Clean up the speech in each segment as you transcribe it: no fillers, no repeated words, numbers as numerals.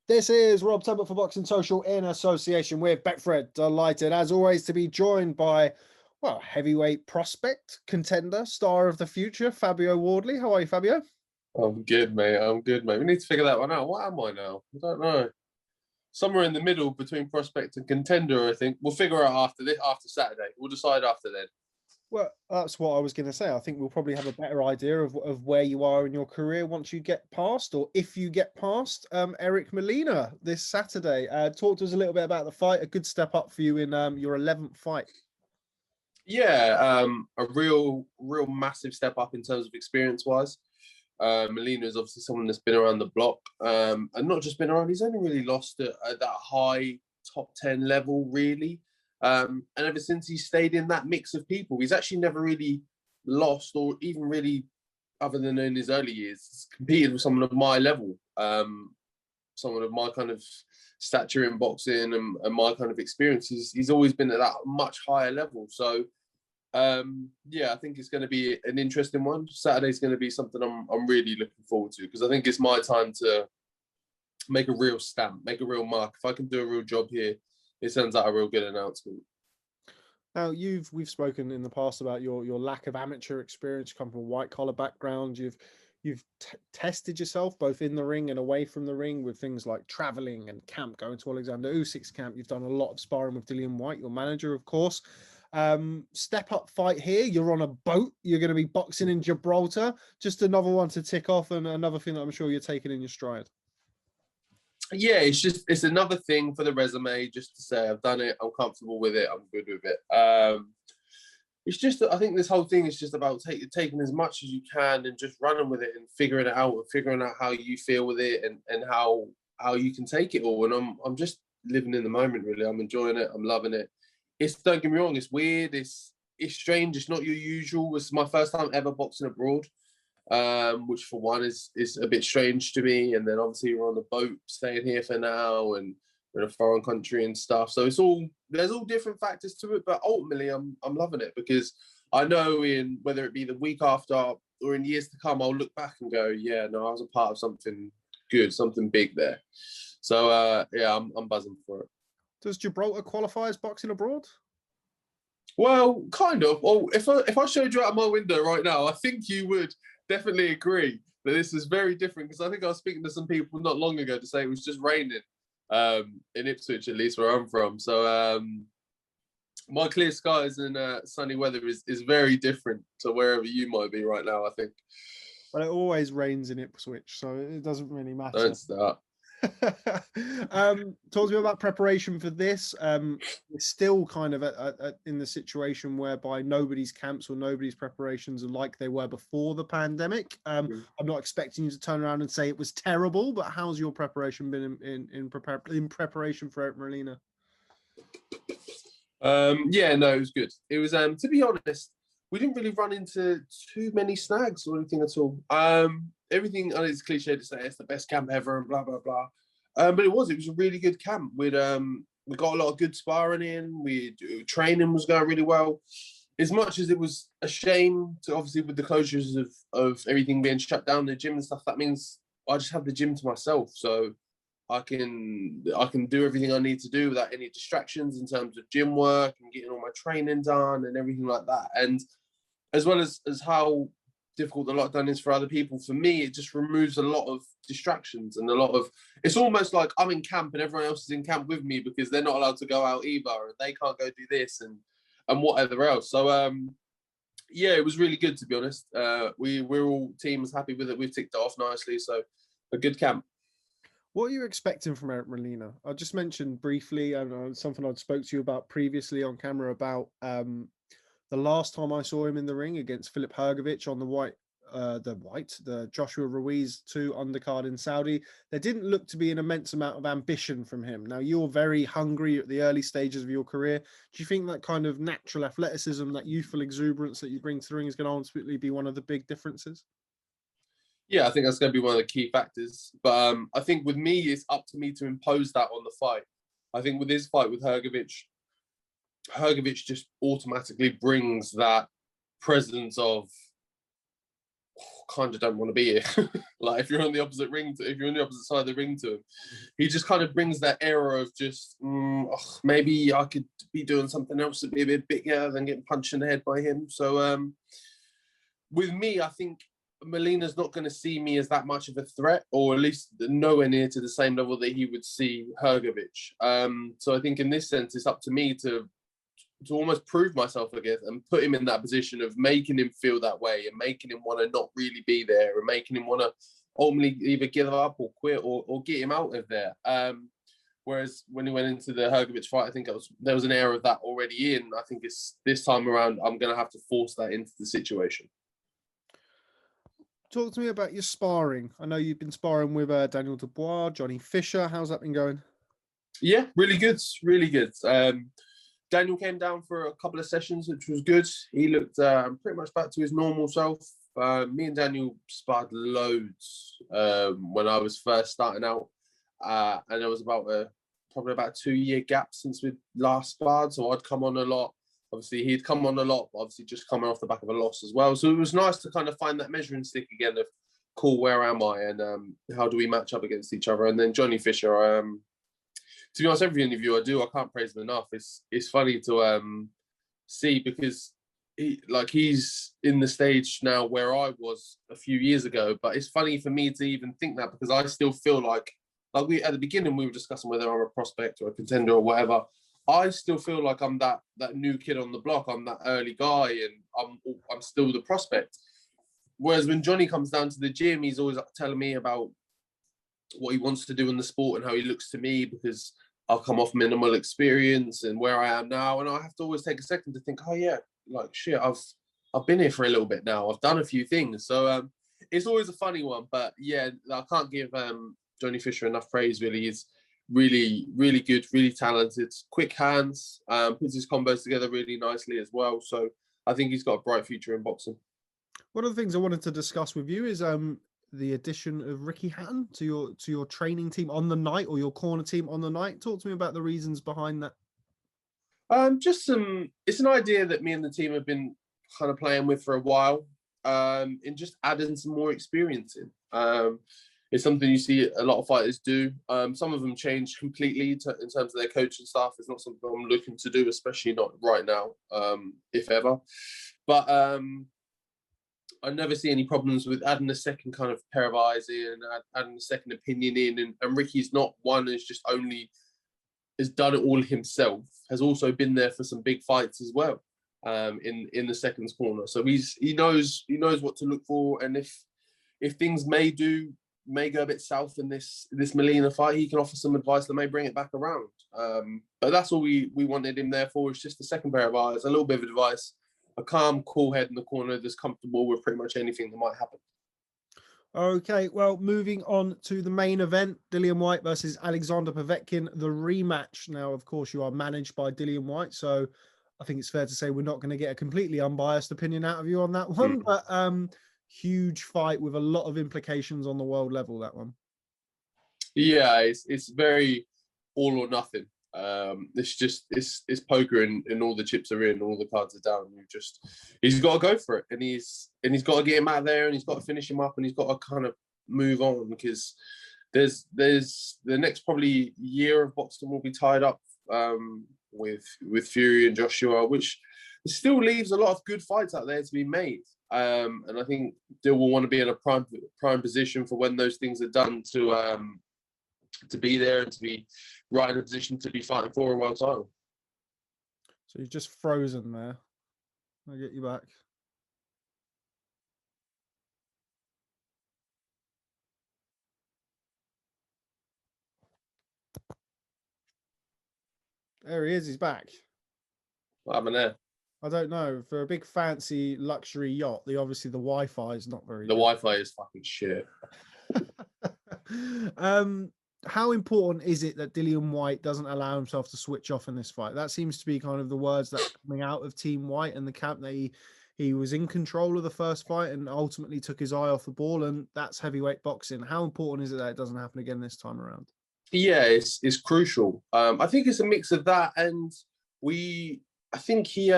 This is Rob Tebbutt for Boxing Social in association with Betfred. Delighted, as always, to be joined by, well, heavyweight prospect, contender, star of the future, Fabio Wardley. How are you, Fabio? I'm good, mate. I'm good, mate. We need to figure that one out. What am I now? I don't know. Somewhere in the middle between prospect and contender, I think. We'll figure out after Saturday. We'll decide after then. Well, that's what I was going to say. I think we'll probably have a better idea of where you are in your career once you get past, or if you get past, Eric Molina this Saturday. Talk to us a little bit about the fight. A good step up for you in your 11th fight. Yeah, a real massive step up in terms of experience-wise. Molina is obviously someone that's been around the block, and not just been around. He's only really lost at that high top 10 level, really. And ever since he stayed in that mix of people, he's actually never really lost, or even really, other than in his early years, competed with someone of my level, someone of my kind of stature in boxing and my kind of experiences. He's always been at that much higher level. So, yeah, I think it's going to be an interesting one. Saturday's going to be something I'm really looking forward to, because I think it's my time to make a real stamp, make a real mark. If I can do a real job here, it sounds like a real good announcement. Now, we've spoken in the past about your lack of amateur experience. You come from a white collar background. You've tested yourself both in the ring and away from the ring with things like traveling and camp, going to Alexander Usyk's camp. You've done a lot of sparring with Dillian Whyte, your manager, of course. Step up fight here. You're on a boat. You're going to be boxing in Gibraltar. Just another one to tick off, and another thing that I'm sure you're taking in your stride. Yeah, it's another thing for the resume, just to say I've done it, I'm comfortable with it, I'm good with it. It's just that I think this whole thing is just about taking as much as you can and just running with it and figuring it out, and figuring out how you feel with it and how you can take it all. And I'm just living in the moment, really. I'm enjoying it. I'm loving it. Don't get me wrong, it's weird. It's strange. It's not your usual. It's my first time ever boxing abroad. Which for one is a bit strange to me. And then obviously we're on the boat staying here for now, and we're in a foreign country and stuff. So there's all different factors to it, but ultimately I'm loving it, because I know in whether it be the week after or in years to come, I'll look back and go, yeah, no, I was a part of something good, something big there. So yeah, I'm buzzing for it. Does Gibraltar qualify as boxing abroad? Well, kind of. Well, if I showed you out of my window right now, I think you would definitely agree that this is very different, because I think I was speaking to some people not long ago to say it was just raining in Ipswich, at least where I'm from. So my clear skies and sunny weather is very different to wherever you might be right now, I think. Well, it always rains in Ipswich, so it doesn't really matter. Don't start. Talk to me about preparation for this. We're still kind of in the situation whereby nobody's camps or nobody's preparations are like they were before the pandemic. I'm not expecting you to turn around and say it was terrible, but how's your preparation been in preparation for Eric Molina? Yeah, no, it was good. It was to be honest, we didn't really run into too many snags or anything at all. Everything, and it's cliche to say it's the best camp ever and blah blah blah, but it was a really good camp. We got a lot of good sparring in. Training was going really well. As much as it was a shame to, obviously, with the closures of everything being shut down, the gym and stuff, that means I just have the gym to myself, so I can do everything I need to do without any distractions in terms of gym work and getting all my training done and everything like that. And as well as how difficult the lockdown is for other people, for me, it just removes a lot of distractions and it's almost like I'm in camp and everyone else is in camp with me, because they're not allowed to go out either, and they can't go do this and whatever else. So yeah, it was really good, to be honest. We're all teams happy with it. We've ticked it off nicely, so a good camp. What are you expecting from Eric Molina? I just mentioned briefly, something I'd spoke to you about previously on camera about the last time I saw him in the ring against Filip Hrgović on the Joshua Ruiz 2 undercard in Saudi. There didn't look to be an immense amount of ambition from him. Now, you're very hungry at the early stages of your career. Do you think that kind of natural athleticism, that youthful exuberance that you bring to the ring is going to ultimately be one of the big differences? Yeah, I think that's going to be one of the key factors. But I think with me, it's up to me to impose that on the fight. I think with his fight with Hrgović just automatically brings that presence of kind of don't want to be here. Like if you're on the opposite if you're on the opposite side of the ring to him, he just kind of brings that era of just maybe I could be doing something else to be a bit bigger than getting punched in the head by him. So with me, I think Molina's not going to see me as that much of a threat, or at least nowhere near to the same level that he would see Hrgović. So I think in this sense, it's up to me to almost prove myself, I guess, and put him in that position of making him feel that way and making him want to not really be there and making him want to ultimately either give up or quit or get him out of there. Whereas when he went into the Hrgović fight, I think there was an air of that already in. I think it's this time around, I'm going to have to force that into the situation. Talk to me about your sparring. I know you've been sparring with Daniel Dubois, Johnny Fisher. How's that been going? Yeah, really good. Really good. Daniel came down for a couple of sessions, which was good. He looked pretty much back to his normal self. Me and Daniel sparred loads when I was first starting out. And there was probably about a 2-year gap since we last sparred. So I'd come on a lot. Obviously, he'd come on a lot, but obviously just coming off the back of a loss as well. So it was nice to kind of find that measuring stick again of, cool, where am I? And how do we match up against each other? And then Johnny Fisher, to be honest, every interview I do, I can't praise him enough. It's funny to see because he's in the stage now where I was a few years ago. But it's funny for me to even think that because I still feel like we at the beginning we were discussing whether I'm a prospect or a contender or whatever. I still feel like I'm that new kid on the block. I'm that early guy, and I'm still the prospect. Whereas when Johnny comes down to the gym, he's always telling me about what he wants to do in the sport and how he looks to me because I've come off minimal experience and where I am now. And I have to always take a second to think, oh yeah, like shit, I've been here for a little bit now. I've done a few things. So it's always a funny one. But yeah, I can't give Johnny Fisher enough praise, really. He's really, really good, really talented, quick hands, puts his combos together really nicely as well. So I think he's got a bright future in boxing. One of the things I wanted to discuss with you is the addition of Ricky Hatton to your training team on the night, or your corner team on the night. Talk to me about the reasons behind that. It's an idea that me and the team have been kind of playing with for a while, in just adding some more experience in. It's something you see a lot of fighters do. Some of them change completely in terms of their coaching staff. It's not something I'm looking to do, especially not right now, if ever. But I never see any problems with adding a second kind of pair of eyes in, adding a second opinion in. And Ricky's not one who's just only has done it all himself, has also been there for some big fights as well, in the seconds corner. So he knows what to look for, and if things may go a bit south in this Molina fight, he can offer some advice that may bring it back around. But that's all we wanted him there for. It's just a second pair of eyes, a little bit of advice, a calm, cool head in the corner that's comfortable with pretty much anything that might happen. Okay, well, moving on to the main event, Dillian Whyte versus Alexander Povetkin, the rematch. Now, of course, you are managed by Dillian Whyte, so I think it's fair to say we're not going to get a completely unbiased opinion out of you on that one. But huge fight with a lot of implications on the world level, that one. Yeah, it's very all or nothing. It's poker and all the chips are in, all the cards are down. He's got to go for it, and he's got to get him out there, and he's got to finish him up, and he's got to kind of move on because there's the next probably year of boxing will be tied up with Fury and Joshua, which still leaves a lot of good fights out there to be made. And I think Dill will want to be in a prime position for when those things are done to be there and to be right in a position to be fighting for a world title. So you're just frozen there. I'll get you back. There he is. He's back. What happened there? I don't know. For a big fancy luxury yacht, obviously the Wi-Fi is not very good. The Wi-Fi is fucking shit. How important is it that Dillian Whyte doesn't allow himself to switch off in this fight? That seems to be kind of the words that are coming out of Team Whyte and the camp, that he was in control of the first fight and ultimately took his eye off the ball, and that's heavyweight boxing. How important is it that it doesn't happen again this time around? Yeah, it's crucial. I think it's a mix of that, and I think he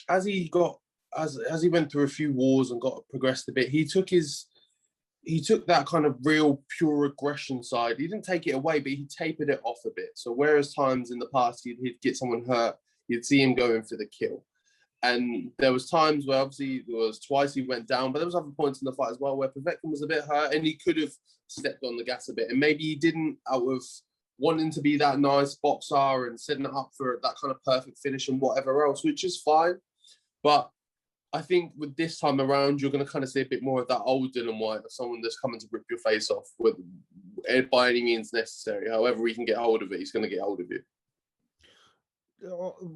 as he got as he went through a few wars and got progressed a bit, he took that kind of real pure aggression side. He didn't take it away, but he tapered it off a bit. So whereas times in the past he'd get someone hurt, you'd see him going for the kill. And there was times where obviously there was twice he went down, but there was other points in the fight as well where Povetkin was a bit hurt and he could have stepped on the gas a bit. And maybe he didn't, out of wanting to be that nice boxer and setting it up for that kind of perfect finish and whatever else, which is fine. But I think with this time around, you're going to kind of see a bit more of that old Dillian Whyte, of someone that's coming to rip your face off with, by any means necessary. However he can get hold of it, he's going to get hold of you.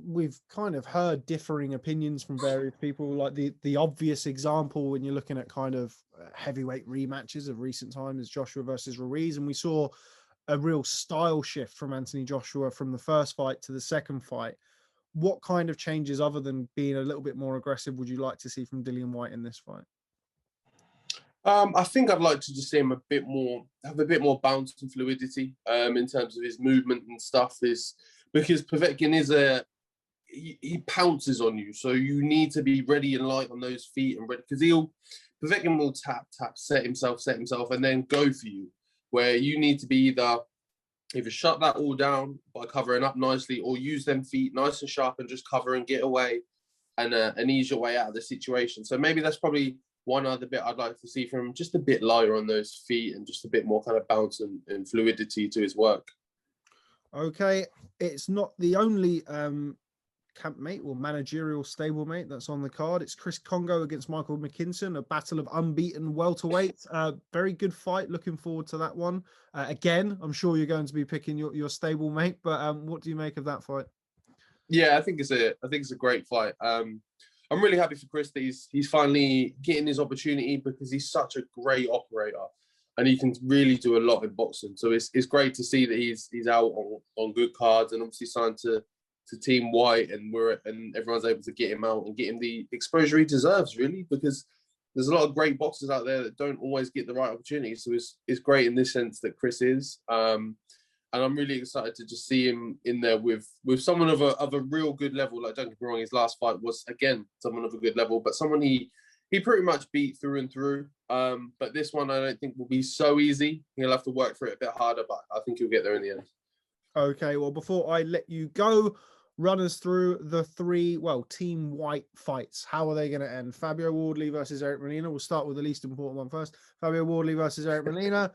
We've kind of heard differing opinions from various people. Like the obvious example when you're looking at kind of heavyweight rematches of recent times is Joshua versus Ruiz, and we saw a real style shift from Anthony Joshua from the first fight to the second fight. What kind of changes, other than being a little bit more aggressive, would you like to see from Dillian Whyte in this fight? I think I'd like to just see him have a bit more bounce and fluidity in terms of his movement and stuff. Because Povetkin he pounces on you, so you need to be ready and light on those feet and ready, because Povetkin will tap, set himself, and then go for you. Where you need to be either shut that all down by covering up nicely, or use them feet nice and sharp and just cover and get away and ease your way out of the situation. So maybe that's probably one other bit I'd like to see from him, just a bit lighter on those feet and just a bit more kind of bounce and fluidity to his work. Okay, it's not the only campmate or managerial stablemate that's on the card. It's Chris Congo against Michael McKinson, a battle of unbeaten welterweight. Very good fight. Looking forward to that one. Again, I'm sure you're going to be picking your stablemate, but what do you make of that fight? Yeah, I think it's a great fight. I'm really happy for Chris that he's finally getting his opportunity, because he's such a great operator and he can really do a lot in boxing. So it's great to see that he's out on good cards and obviously signed to Team White, and everyone's able to get him out and get him the exposure he deserves, really, because there's a lot of great boxers out there that don't always get the right opportunity. So it's great in this sense that Chris is. And I'm really excited to just see him in there with someone of a real good level. Like, don't get me wrong, his last fight was, again, someone of a good level, but someone he pretty much beat through and through. But this one I don't think will be so easy. He'll have to work for it a bit harder, but I think he'll get there in the end. Okay, well, before I let you go, run us through the three, Team White fights. How are they going to end? Fabio Wardley versus Eric Molina. We'll start with the least important one first. Fabio Wardley versus Eric Molina.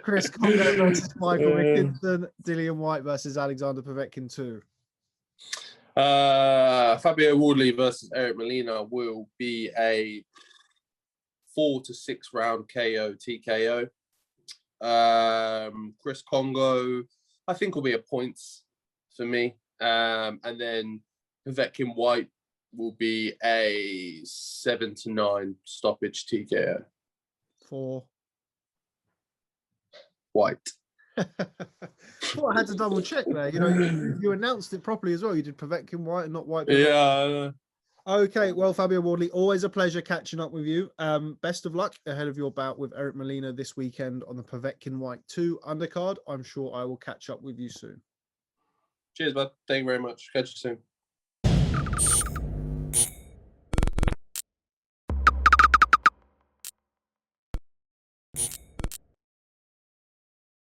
Chris Congo versus Michael McKinson. Dillian Whyte versus Alexander Povetkin 2. Fabio Wardley versus Eric Molina will be a 4 to 6 round KO TKO. Chris Congo, I think, will be a points for me. And then Povetkin Whyte will be a 7 to 9 stoppage TKO. For White. Well, I had to double check there. You announced it properly as well. You did Povetkin Whyte and not Whyte. Yeah. Okay, well, Fabio Wardley, always a pleasure catching up with you. Best of luck ahead of your bout with Eric Molina this weekend on the Povetkin Whyte 2 undercard. I'm sure I will catch up with you soon. Cheers, bud. Thank you very much. Catch you soon.